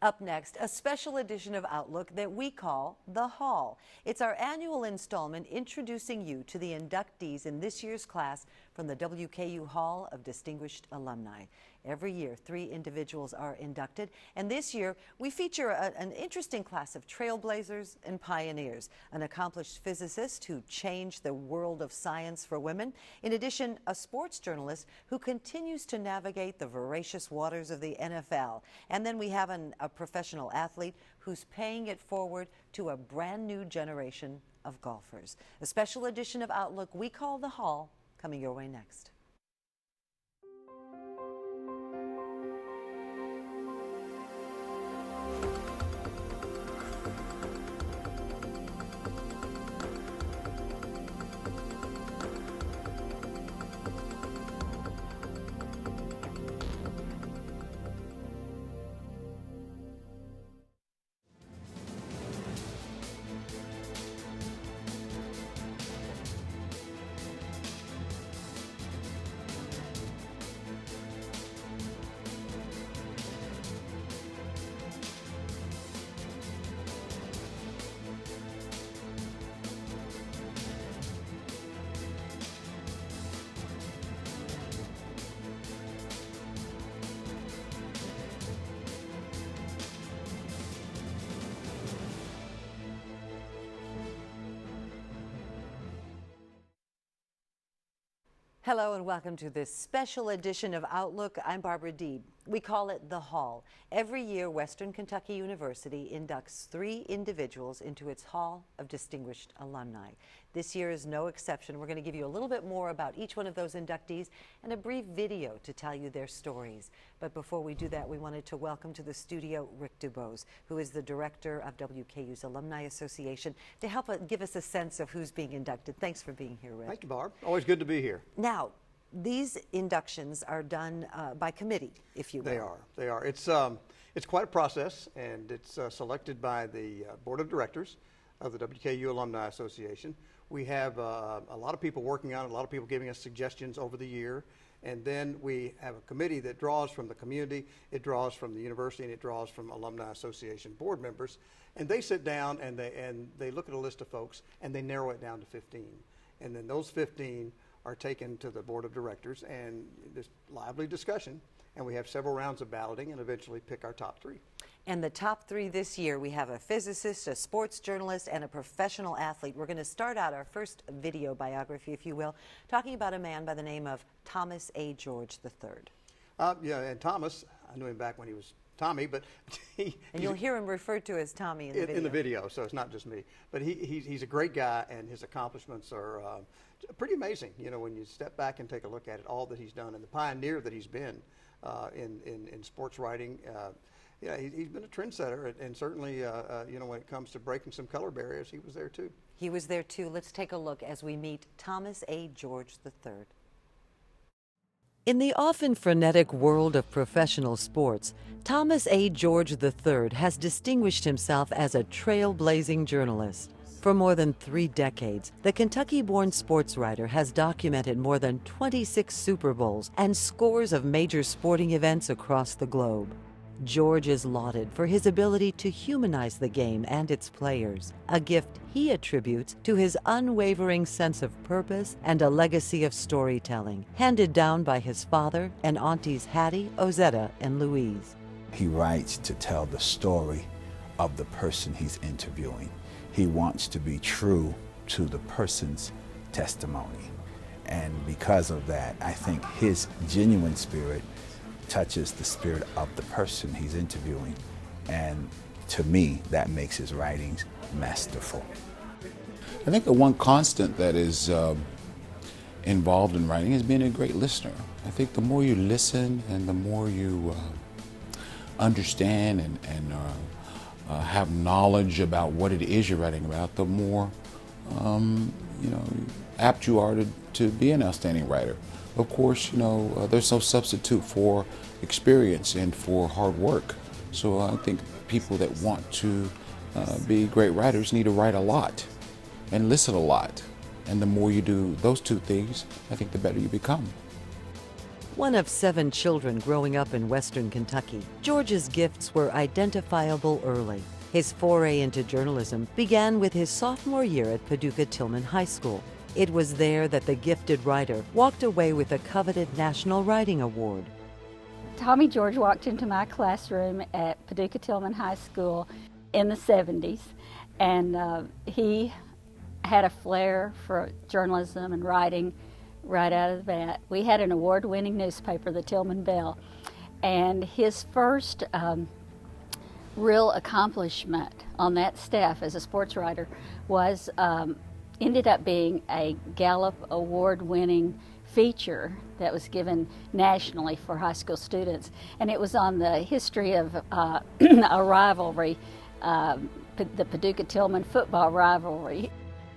Up next, a special edition of Outlook that we call The Hall. It's our annual installment introducing you to the inductees in this year's class from the WKU Hall of Distinguished Alumni. Every year, 3 individuals are inducted, and this year we feature an interesting class of trailblazers and pioneers, an accomplished physicist who changed the world of science for women, in addition, a sports journalist who continues to navigate the voracious waters of the NFL, and then we have a professional athlete who's paying it forward to a brand new generation of golfers. A special edition of Outlook we call The Hall, coming your way next. Hello and welcome to this special edition of Outlook. I'm Barbara Deeb. We call it The Hall. Every year, Western Kentucky University inducts 3 individuals into its Hall of Distinguished Alumni. This year is no exception. We're going to give you a little bit more about each one of those inductees and a brief video to tell you their stories. But before we do that, we wanted to welcome to the studio Rick Dubose, who is the director of WKU's Alumni Association, to help give us a sense of who's being inducted. Thanks for being here, Rick. Thank you, Barb. Always good to be here. Now, these inductions are done by committee, if you will. They are. It's quite a process, and it's selected by the board of directors of the WKU Alumni Association. We have a lot of people working on it, a lot of people giving us suggestions over the year, and then we have a committee that draws from the community, it draws from the university, and it draws from Alumni Association board members, and they sit down and they look at a list of folks and they narrow it down to 15, and then those 15 are taken to the board of directors and this lively discussion, and we have several rounds of balloting and eventually pick our top 3. And the top 3 this year, we have a physicist, a sports journalist, and a professional athlete. We're going to start out our first video biography, if you will, talking about a man by the name of Thomas A. George III. Yeah, and Thomas, I knew him back when he was Tommy, but and you'll hear him referred to as Tommy in the video. In the video, so it's not just me. But he's a great guy, and his accomplishments are pretty amazing. You know, when you step back and take a look at it, all that he's done, and the pioneer that he's been in sports writing. Yeah, he's been a trendsetter, and certainly, you know, when it comes to breaking some color barriers, he was there too. He was there too. Let's take a look as we meet Thomas A. George III. In the often frenetic world of professional sports, Thomas A. George III has distinguished himself as a trailblazing journalist. For more than 3 decades, the Kentucky-born sports writer has documented more than 26 Super Bowls and scores of major sporting events across the globe. George is lauded for his ability to humanize the game and its players, a gift he attributes to his unwavering sense of purpose and a legacy of storytelling, handed down by his father and aunties Hattie, Ozetta, and Louise. He writes to tell the story of the person he's interviewing. He wants to be true to the person's testimony. And because of that, I think his genuine spirit touches the spirit of the person he's interviewing. And to me, that makes his writings masterful. I think the one constant that is involved in writing is being a great listener. I think the more you listen and the more you understand and have knowledge about what it is you're writing about, the more you know, apt you are to be an outstanding writer. Of course, you know, there's no substitute for experience and for hard work. So I think people that want to be great writers need to write a lot and listen a lot. And the more you do those 2 things, I think the better you become. One of 7 children growing up in Western Kentucky, George's gifts were identifiable early. His foray into journalism began with his sophomore year at Paducah Tillman High School. It was there that the gifted writer walked away with a coveted National Writing Award. Tommy George walked into my classroom at Paducah Tillman High School in the 70s, and he had a flair for journalism and writing right out of the bat. We had an award-winning newspaper, the Tillman Bell, and his first real accomplishment on that staff as a sports writer was ended up being a Gallup award-winning feature that was given nationally for high school students, and it was on the history of a rivalry, the Paducah-Tillman football rivalry.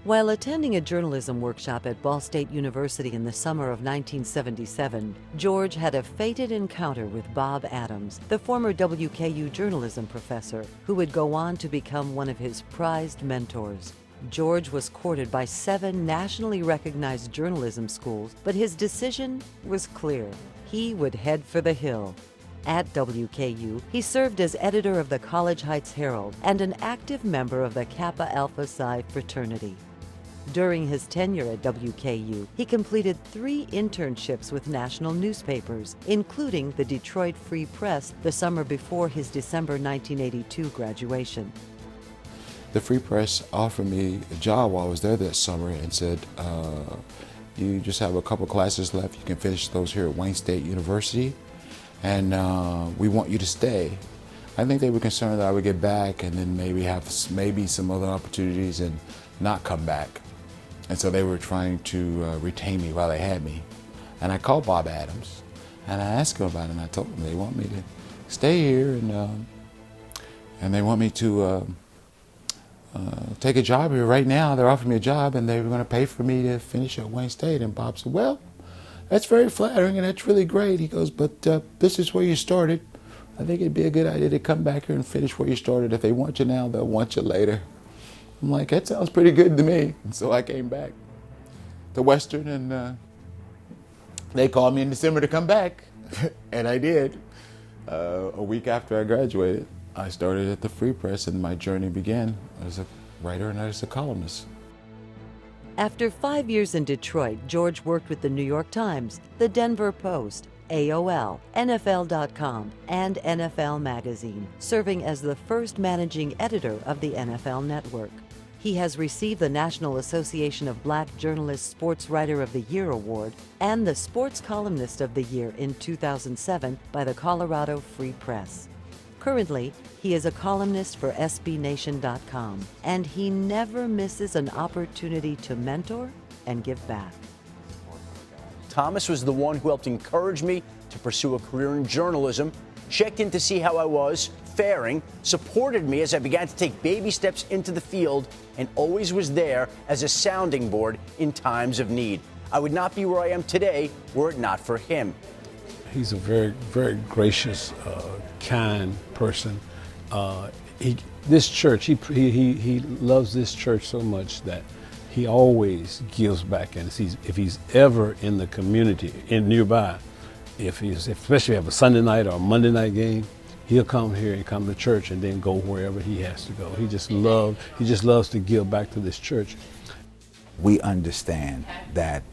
While attending a journalism workshop at Ball State University in the summer of 1977, George had a fated encounter with Bob Adams, the former WKU journalism professor, who would go on to become one of his prized mentors. George was courted by 7 nationally recognized journalism schools, but his decision was clear. He would head for the Hill. At WKU, he served as editor of the College Heights Herald and an active member of the Kappa Alpha Psi fraternity. During his tenure at WKU, he completed 3 internships with national newspapers, including the Detroit Free Press the summer before his December 1982 graduation. The Free Press offered me a job while I was there that summer and said, you just have a couple classes left. You can finish those here at Wayne State University, and we want you to stay. I think they were concerned that I would get back and then maybe have some other opportunities and not come back. And so they were trying to retain me while they had me. And I called Bob Adams and I asked him about it, and I told him they want me to stay here and they want me to take a job here right now. They're offering me a job and they were going to pay for me to finish at Wayne State. And Bob said, well, that's very flattering and that's really great. He goes, but this is where you started. I think it'd be a good idea to come back here and finish where you started. If they want you now, they'll want you later. I'm like, that sounds pretty good to me. And so I came back to Western, and they called me in December to come back, and I did. A week after I graduated, I started at the Free Press, and my journey began as a writer and as a columnist. After 5 years in Detroit, George worked with the New York Times, the Denver Post, AOL, NFL.com, and NFL Magazine, serving as the first managing editor of the NFL Network. He has received the National Association of Black Journalists Sports Writer of the Year Award and the Sports Columnist of the Year in 2007 by the Colorado Free Press. Currently, he is a columnist for SBNation.com, and he never misses an opportunity to mentor and give back. Thomas was the one who helped encourage me to pursue a career in journalism, checked in to see how I was faring, supported me as I began to take baby steps into the field, and always was there as a sounding board in times of need. I would not be where I am today were it not for him. He's a very, very gracious, kind person. This church, he loves this church so much that he always gives back. And if he's ever in the community, nearby, especially if you have a Sunday night or a Monday night game, he'll come here and come to church and then go wherever he has to go. He just loves to give back to this church. We understand that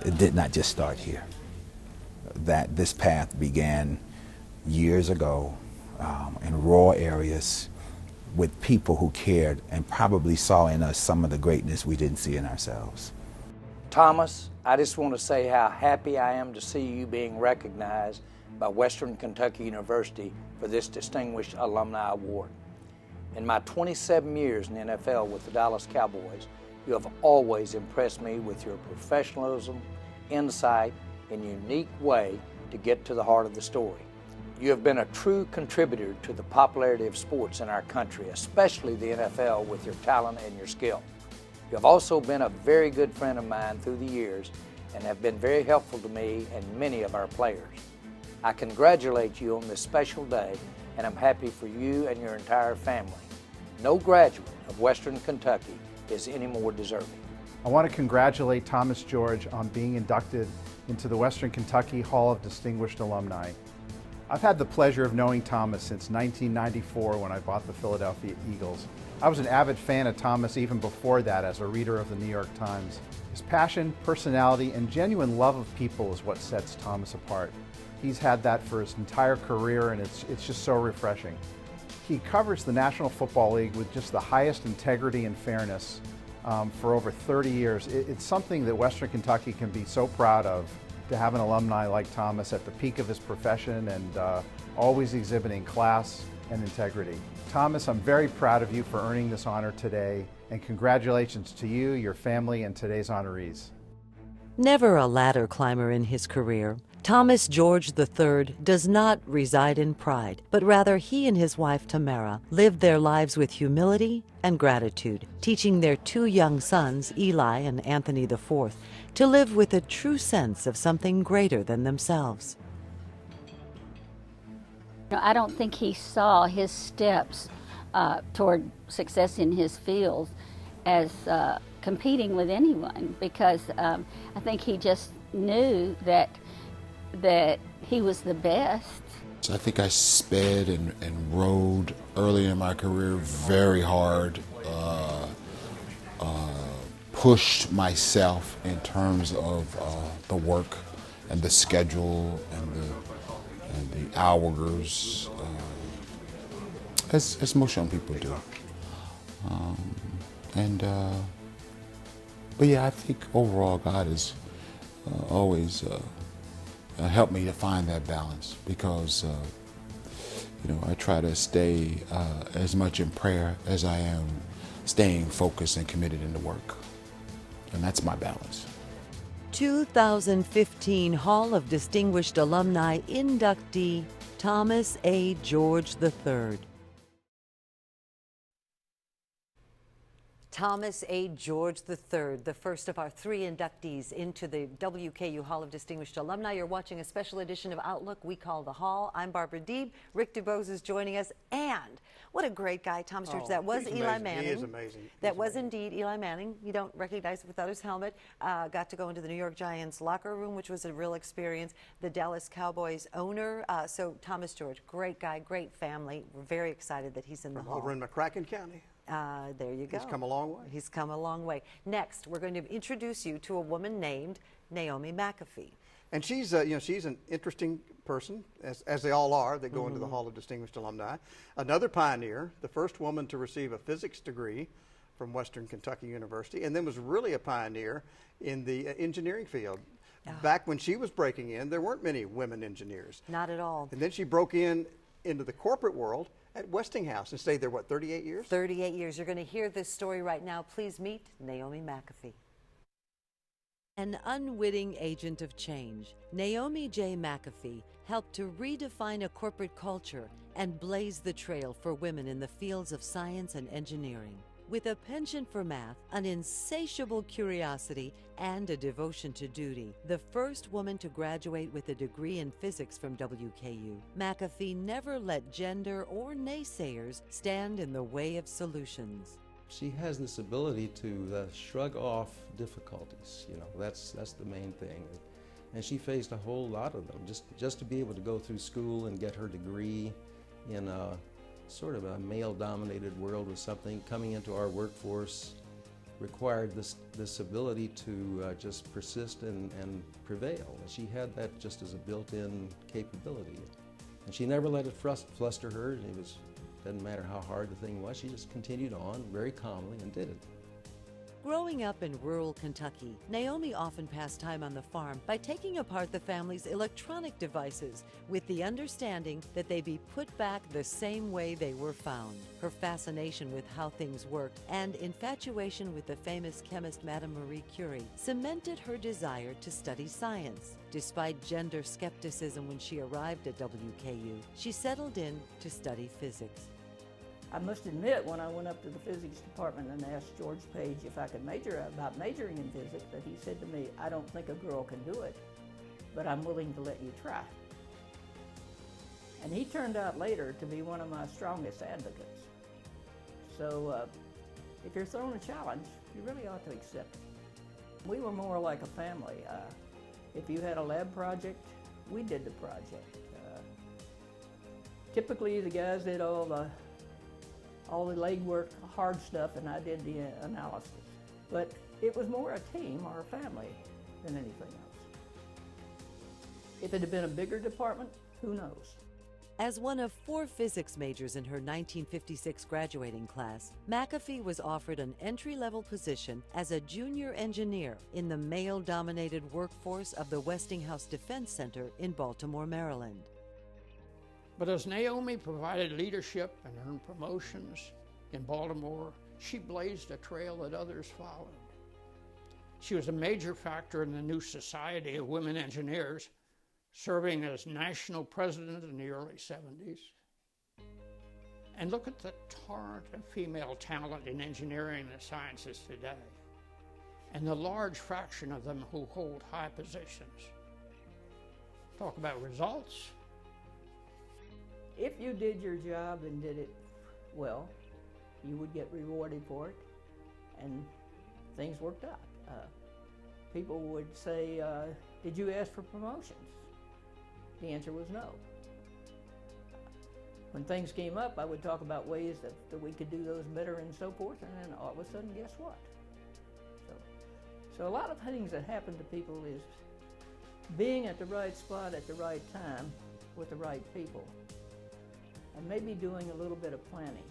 it did not just start here, that this path began years ago in rural areas with people who cared and probably saw in us some of the greatness we didn't see in ourselves. Thomas, I just want to say how happy I am to see you being recognized by Western Kentucky University for this Distinguished Alumni Award. In my 27 years in the NFL with the Dallas Cowboys, you have always impressed me with your professionalism, insight, and unique way to get to the heart of the story. You have been a true contributor to the popularity of sports in our country, especially the NFL, with your talent and your skill. You have also been a very good friend of mine through the years and have been very helpful to me and many of our players. I congratulate you on this special day, and I'm happy for you and your entire family. No graduate of Western Kentucky is any more deserving. I want to congratulate Thomas George on being inducted into the Western Kentucky Hall of Distinguished Alumni. I've had the pleasure of knowing Thomas since 1994 when I bought the Philadelphia Eagles. I was an avid fan of Thomas even before that as a reader of the New York Times. His passion, personality, and genuine love of people is what sets Thomas apart. He's had that for his entire career, and it's just so refreshing. He covers the National Football League with just the highest integrity and fairness for over 30 years. It's something that Western Kentucky can be so proud of, to have an alumni like Thomas at the peak of his profession and always exhibiting class and integrity. Thomas, I'm very proud of you for earning this honor today, and congratulations to you, your family, and today's honorees. Never a ladder climber in his career, Thomas George III does not reside in pride, but rather he and his wife Tamara lived their lives with humility and gratitude, teaching their two young sons, Eli and Anthony IV, to live with a true sense of something greater than themselves. I don't think he saw his steps toward success in his field as competing with anyone, because I think he just knew that he was the best. So I think I sped and rode early in my career very hard, pushed myself in terms of the work and the schedule and the hours, as most young people do. But yeah, I think overall God has always helped me to find that balance, because I try to stay as much in prayer as I am staying focused and committed in the work, and that's my balance. 2015 Hall of Distinguished Alumni inductee Thomas A. George III. Thomas A. George III, the first of our three inductees into the WKU Hall of Distinguished Alumni. You're watching a special edition of Outlook we call The Hall. I'm Barbara Deeb. Rick DuBose is joining us. And what a great guy, Thomas George. That was Eli amazing. Manning. He is amazing. That was indeed Eli Manning. You don't recognize him without his helmet. Got to go into the New York Giants locker room, which was a real experience. The Dallas Cowboys owner. So Thomas George, great guy, great family. We're very excited that he's in the Hall. Over in McCracken County. There you go. He's come a long way. He's come a long way. Next, we're going to introduce you to a woman named Naomi McAfee. And she's, she's an interesting person, as they all are that go into the Hall of Distinguished Alumni. Another pioneer, the first woman to receive a physics degree from Western Kentucky University, and then was really a pioneer in the engineering field. Back when she was breaking in, there weren't many women engineers. Not at all. And then she broke into the corporate world at Westinghouse and stayed there, 38 years? 38 years. You're going to hear this story right now. Please meet Naomi McAfee. An unwitting agent of change, Naomi J McAfee helped to redefine a corporate culture and blaze the trail for women in the fields of science and engineering. With a penchant for math, an insatiable curiosity, and a devotion to duty, the first woman to graduate with a degree in physics from WKU, McAfee never let gender or naysayers stand in the way of solutions. She has this ability to shrug off difficulties. That's the main thing. And she faced a whole lot of them. Just to be able to go through school and get her degree in sort of a male-dominated world with something coming into our workforce required this ability to just persist and prevail. And she had that just as a built-in capability. And she never let it fluster her. Doesn't matter how hard the thing was, she just continued on very calmly and did it. Growing up in rural Kentucky, Naomi often passed time on the farm by taking apart the family's electronic devices with the understanding that they be put back the same way they were found. Her fascination with how things worked and infatuation with the famous chemist Madame Marie Curie cemented her desire to study science. Despite gender skepticism when she arrived at WKU, she settled in to study physics. I must admit, when I went up to the physics department and asked George Page if I could majoring in physics, that he said to me, "I don't think a girl can do it, but I'm willing to let you try." And he turned out later to be one of my strongest advocates. So if you're thrown a challenge, you really ought to accept it. We were more like a family. If you had a lab project, we did the project. Typically, the guys did all the legwork, hard stuff, and I did the analysis. But it was more a team or a family than anything else. If it had been a bigger department, who knows? As one of 4 physics majors in her 1956 graduating class, McAfee was offered an entry-level position as a junior engineer in the male-dominated workforce of the Westinghouse Defense Center in Baltimore, Maryland. But as Naomi provided leadership and earned promotions in Baltimore, she blazed a trail that others followed. She was a major factor in the new Society of Women Engineers, serving as national president in the early 70s. And look at the torrent of female talent in engineering and the sciences today, and the large fraction of them who hold high positions. Talk about results. If you did your job and did it well, you would get rewarded for it, and things worked out. People would say, did you ask for promotions? The answer was no. When things came up, I would talk about ways that we could do those better and so forth, and then all of a sudden, guess what? So a lot of things that happen to people is being at the right spot at the right time with the right people, and maybe doing a little bit of planning.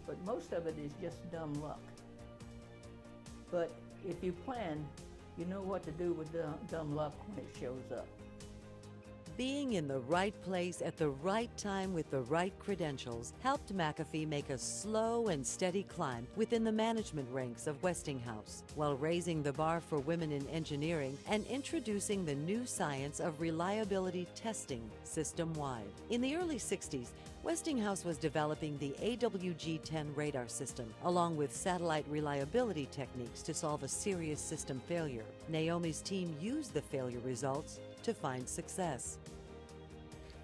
But most of it is just dumb luck. But if you plan, you know what to do with dumb luck when it shows up. Being in the right place at the right time with the right credentials helped McAfee make a slow and steady climb within the management ranks of Westinghouse, while raising the bar for women in engineering and introducing the new science of reliability testing system-wide. In the early 60s, Westinghouse was developing the AWG-10 radar system, along with satellite reliability techniques to solve a serious system failure. Naomi's team used the failure results to find success.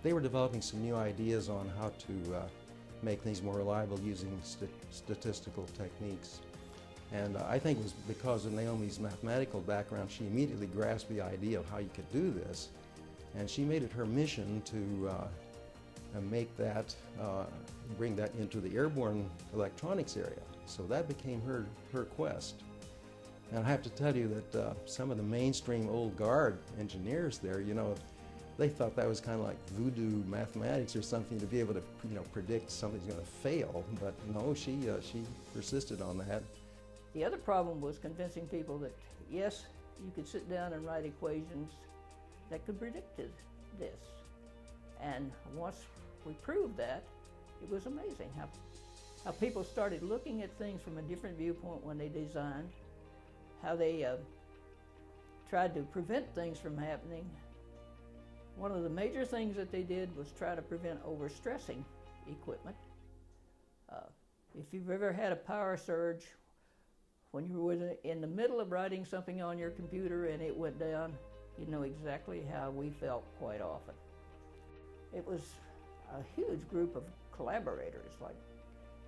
They were developing some new ideas on how to make things more reliable using statistical techniques. And I think it was because of Naomi's mathematical background, she immediately grasped the idea of how you could do this. And she made it her mission to make that, bring that into the airborne electronics area. So that became her quest. And I have to tell you that some of the mainstream old guard engineers there, they thought that was kind of like voodoo mathematics or something to be able to, predict something's going to fail. But no, she persisted on that. The other problem was convincing people that, yes, you could sit down and write equations that could predict this. And once we proved that, it was amazing how people started looking at things from a different viewpoint when they designed, how they tried to prevent things from happening. One of the major things that they did was try to prevent overstressing equipment. If you've ever had a power surge, when you were in the middle of writing something on your computer and it went down, you know exactly how we felt quite often. It was a huge group of collaborators. Like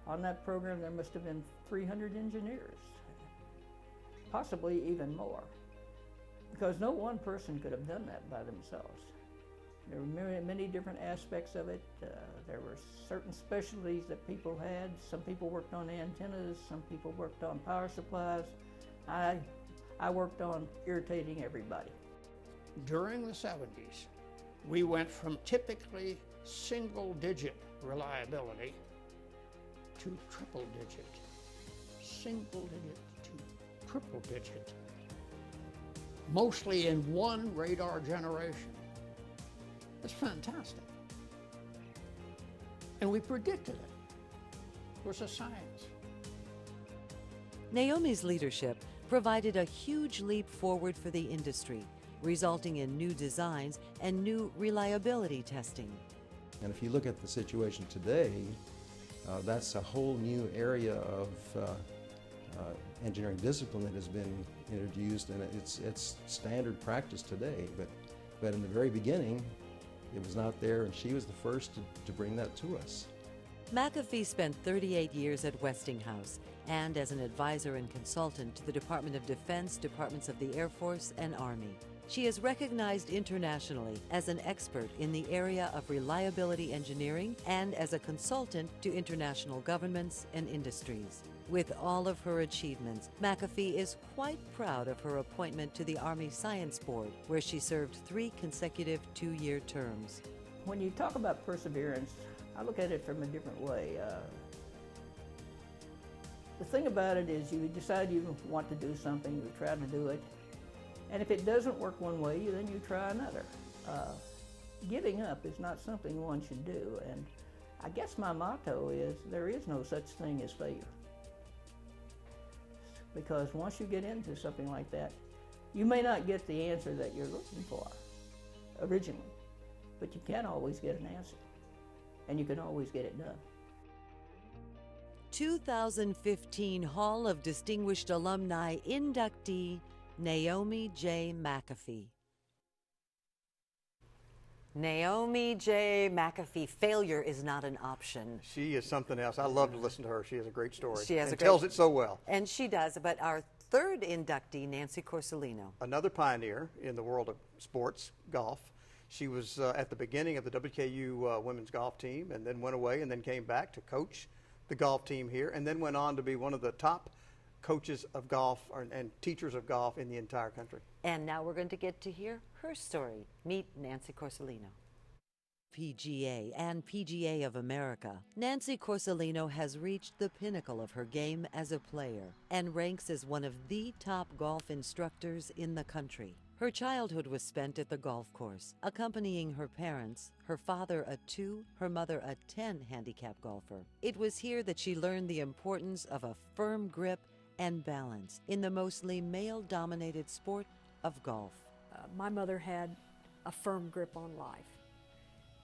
on that program, there must have been 300 engineers, possibly even more, because no one person could have done that by themselves. There were many different aspects of it. There were certain specialties that people had. Some people worked on antennas, some people worked on power supplies. I worked on irritating everybody. During the 70s, we went from typically single-digit reliability to triple-digit, single-digit to triple-digit, mostly in one radar generation. It's fantastic. And we predicted it. It was a science. Naomi's leadership provided a huge leap forward for the industry, resulting in new designs and new reliability testing. And if you look at the situation today, that's a whole new area of engineering discipline that has been introduced, and it's standard practice today. But in the very beginning, it was not there, and she was the first to bring that to us. McAfee spent 38 years at Westinghouse and as an advisor and consultant to the Department of Defense, Departments of the Air Force, and Army. She is recognized internationally as an expert in the area of reliability engineering and as a consultant to international governments and industries. With all of her achievements, McAfee is quite proud of her appointment to the Army Science Board, where she served 3 consecutive 2-year terms. When you talk about perseverance, I look at it from a different way. The thing about it is you decide you want to do something, you try to do it, and if it doesn't work one way, then you try another. Giving up is not something one should do, and I guess my motto is there is no such thing as failure. Because once you get into something like that, you may not get the answer that you're looking for originally, but you can always get an answer, and you can always get it done. 2015 Hall of Distinguished Alumni inductee, Naomi J McAfee. Naomi J McAfee, failure is not an option. She is something else. I love to listen to her. She has a great story. She has and tells it so well. And she does, but our third inductee, Nancy Corzolino. Another pioneer in the world of sports, golf. She was at the beginning of the WKU women's golf team and then went away and then came back to coach the golf team here and then went on to be one of the top coaches of golf and teachers of golf in the entire country. And now we're going to get to hear her story. Meet Nancy Corzolino. PGA and PGA of America, Nancy Corzolino has reached the pinnacle of her game as a player and ranks as one of the top golf instructors in the country. Her childhood was spent at the golf course, accompanying her parents, her father a 2, her mother a 10 handicap golfer. It was here that she learned the importance of a firm grip and balance in the mostly male-dominated sport of golf. My mother had a firm grip on life.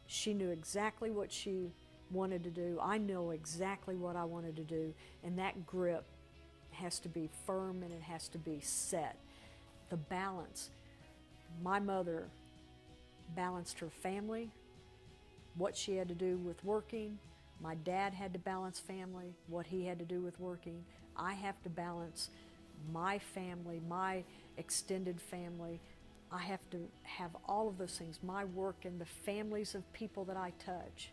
She knew exactly what she wanted to do. I know exactly what I wanted to do, and that grip has to be firm and it has to be set. The balance. My mother balanced her family, what she had to do with working. My dad had to balance family, what he had to do with working. I have to balance my family, my extended family. I have to have all of those things, my work and the families of people that I touch.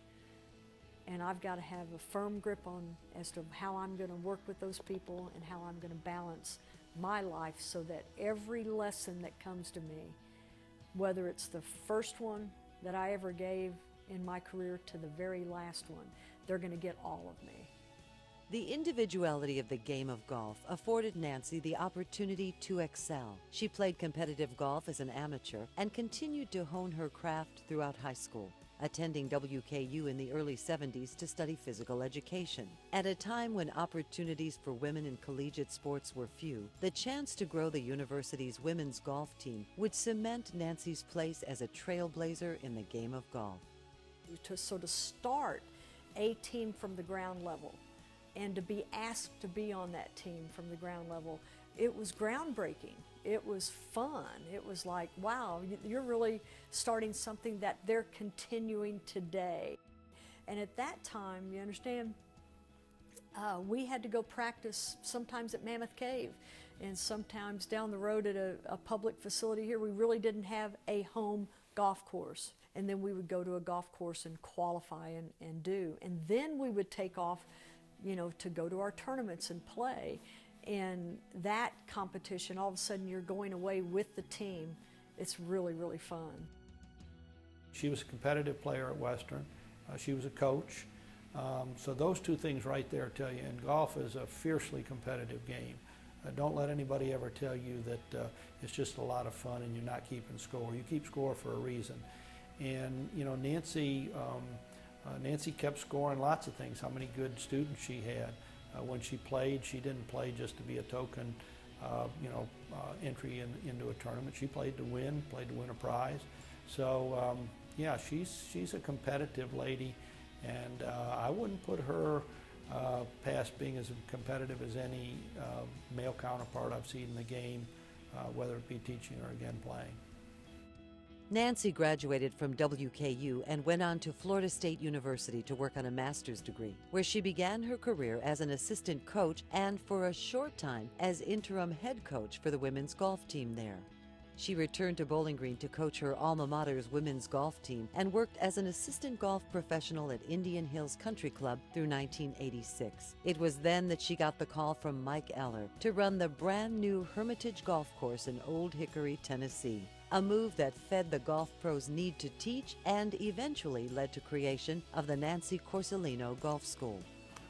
And I've got to have a firm grip on as to how I'm going to work with those people and how I'm going to balance my life so that every lesson that comes to me, whether it's the first one that I ever gave in my career to the very last one, they're going to get all of me. The individuality of the game of golf afforded Nancy the opportunity to excel. She played competitive golf as an amateur and continued to hone her craft throughout high school, attending WKU in the early 70s to study physical education. At a time when opportunities for women in collegiate sports were few, the chance to grow the university's women's golf team would cement Nancy's place as a trailblazer in the game of golf. To start a team from the ground level and to be asked to be on that team from the ground level, it was groundbreaking. It was fun. It was like, wow, you're really starting something that they're continuing today. And at that time, you understand, we had to go practice sometimes at Mammoth Cave and sometimes down the road at a public facility here. We really didn't have a home golf course. And then we would go to a golf course and qualify and do. And then we would take off, to go to our tournaments and play. And that competition, all of a sudden you're going away with the team. It's really, really fun. She was a competitive player at Western. She was a coach. So those two things right there tell you, and golf is a fiercely competitive game. Don't let anybody ever tell you that it's just a lot of fun and you're not keeping score. You keep score for a reason. And Nancy kept scoring lots of things, how many good students she had. When she played, she didn't play just to be a token, entry into a tournament. She played to win a prize. So, yeah, she's a competitive lady, and I wouldn't put her past being as competitive as any male counterpart I've seen in the game, whether it be teaching or, again, playing. Nancy graduated from WKU and went on to Florida State University to work on a master's degree, where she began her career as an assistant coach and for a short time as interim head coach for the women's golf team there. She returned to Bowling Green to coach her alma mater's women's golf team and worked as an assistant golf professional at Indian Hills Country Club through 1986. It was then that she got the call from Mike Eller to run the brand new Hermitage Golf Course in Old Hickory, Tennessee. A move that fed the golf pros' need to teach and eventually led to creation of the Nancy Corzolino Golf School.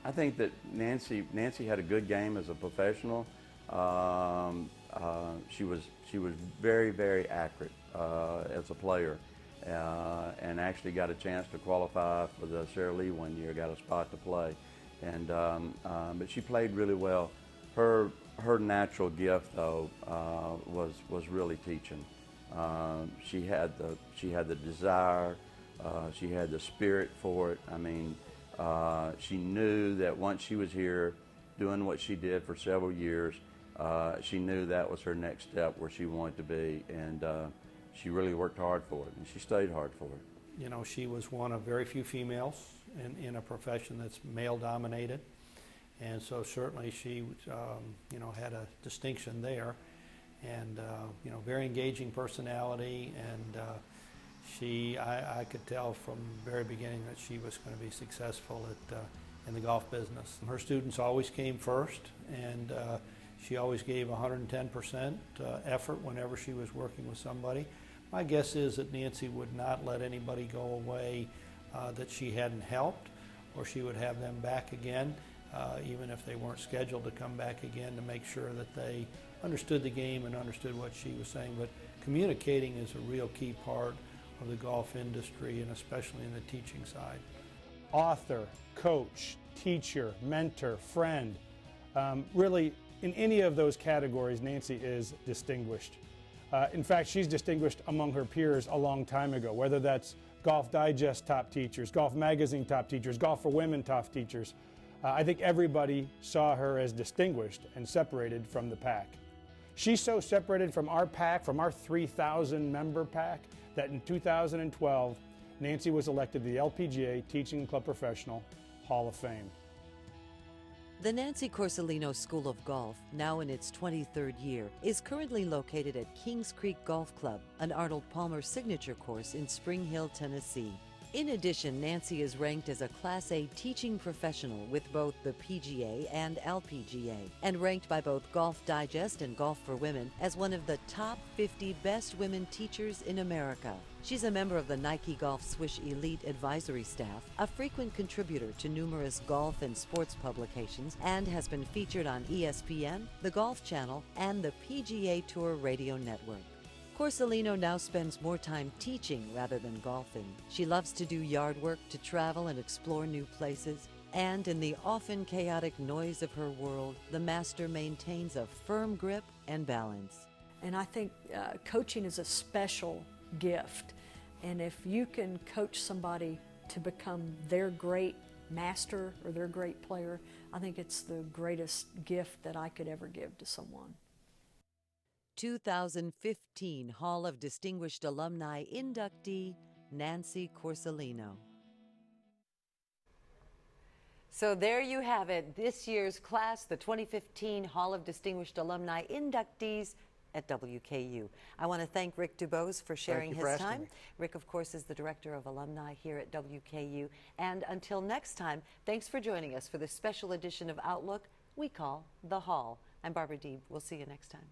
I think that Nancy had a good game as a professional. She was very, very accurate as a player, and actually got a chance to qualify for the Sara Lee one year. Got a spot to play, and but she played really well. Her natural gift though was really teaching. She had the desire, she had the spirit for it. I mean, she knew that once she was here doing what she did for several years, she knew that was her next step where she wanted to be, and she really worked hard for it, and she stayed hard for it. You know, she was one of very few females in a profession that's male-dominated, and so certainly she, you know, had a distinction there. And you know, very engaging personality, and I could tell from the very beginning that she was going to be successful in the golf business. Her students always came first, and she always gave 110% effort whenever she was working with somebody. My guess is that Nancy would not let anybody go away that she hadn't helped, or she would have them back again, even if they weren't scheduled to come back again, to make sure that they understood the game and understood what she was saying. But communicating is a real key part of the golf industry, and especially in the teaching side. Author, coach, teacher, mentor, friend. Really, in any of those categories, Nancy is distinguished. In fact, she's distinguished among her peers a long time ago, whether that's Golf Digest top teachers, Golf Magazine top teachers, Golf for Women top teachers. I think everybody saw her as distinguished and separated from the pack. She's so separated from our pack, from our 3,000 member pack, that in 2012, Nancy was elected to the LPGA Teaching Club Professional Hall of Fame. The Nancy Corzolino School of Golf, now in its 23rd year, is currently located at Kings Creek Golf Club, an Arnold Palmer signature course in Spring Hill, Tennessee. In addition, Nancy is ranked as a Class A teaching professional with both the PGA and LPGA, and ranked by both Golf Digest and Golf for Women as one of the top 50 best women teachers in America. She's a member of the Nike Golf Swish Elite advisory staff, a frequent contributor to numerous golf and sports publications, and has been featured on ESPN, the Golf Channel, and the PGA Tour Radio Network. Corzolino now spends more time teaching rather than golfing. She loves to do yard work, to travel and explore new places, and in the often chaotic noise of her world, the master maintains a firm grip and balance. And I think coaching is a special gift, and if you can coach somebody to become their great master or their great player, I think it's the greatest gift that I could ever give to someone. 2015 Hall of Distinguished Alumni inductee, Nancy Corzolino. So there you have it, this year's class, the 2015 Hall of Distinguished Alumni inductees at WKU. I want to thank Rick Dubose for sharing his time. Rick, of course, is the Director of Alumni here at WKU. And until next time, thanks for joining us for this special edition of Outlook we call The Hall. I'm Barbara Deeb. We'll see you next time.